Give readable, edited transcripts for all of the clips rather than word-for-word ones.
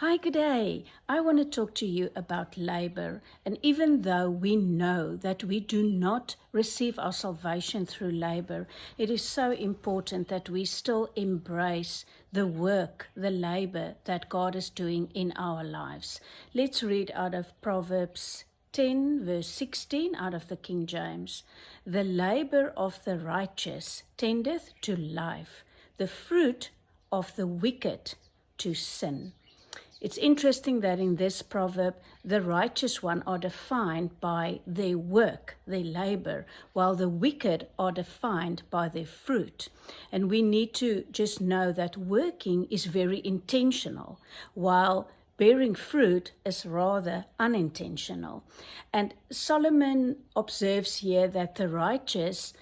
Hi, good day. I want to talk to you about labor. And even though we know that we do not receive our salvation through labor, it is so important that we still embrace the work, the labor that God is doing in our lives. Let's read out of Proverbs 10 verse 16 out of the King James. The labor of the righteous tendeth to life, the fruit of the wicked to sin. It's interesting that in this proverb, the righteous one are defined by their work, their labor, while the wicked are defined by their fruit. And we need to just know that working is very intentional, while bearing fruit is rather unintentional. And Solomon observes here that the righteous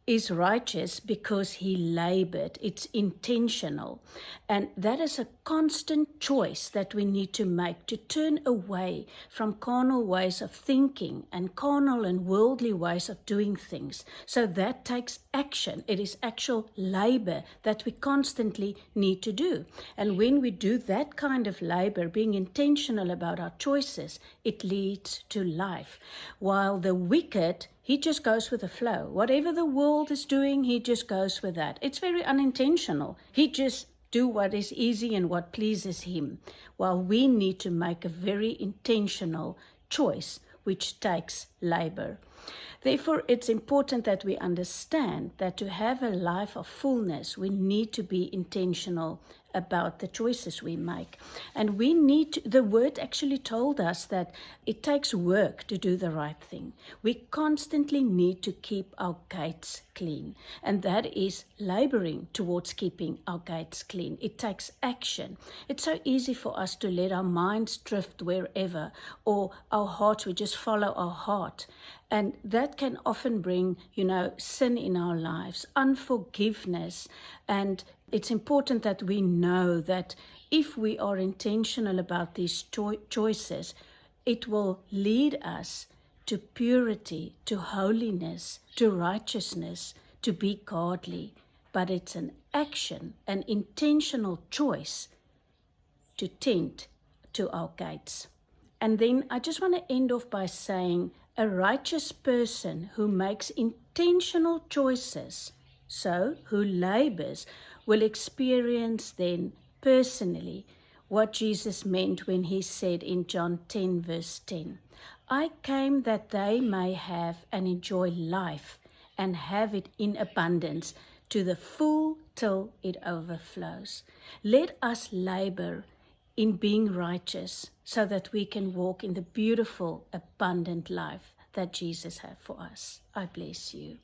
is righteous because he labored. It's intentional. And that is a constant choice that we need to make, to turn away from carnal ways of thinking and carnal and worldly ways of doing things. So that takes action. It is actual labor that we constantly need to do. And when we do that kind of labor, being intentional about our choices, it leads to life. While the wicked, he just goes with the flow. Whatever the world is doing, he just goes with that. It's very unintentional. He just do what is easy and what pleases him. While we need to make a very intentional choice, which takes labor. Therefore, it's important that we understand that to have a life of fullness, we need to be intentional about the choices we make. And we need to, the word actually told us that it takes work to do the right thing. We constantly need to keep our gates clean. And that is laboring towards keeping our gates clean. It takes action. It's so easy for us to let our minds drift wherever, or our hearts, we just follow our heart. And that can often bring, sin in our lives, unforgiveness. And it's important that we know that if we are intentional about these choices, it will lead us to purity, to holiness, to righteousness, to be godly. But it's an action, an intentional choice to tend to our gates. And then I just want to end off by saying, a righteous person who makes intentional choices, so who labors, will experience then personally what Jesus meant when he said in John 10 verse 10, I came that they may have and enjoy life and have it in abundance to the full till it overflows. Let us labor in being righteous so that we can walk in the beautiful, abundant life that Jesus has for us. I bless you.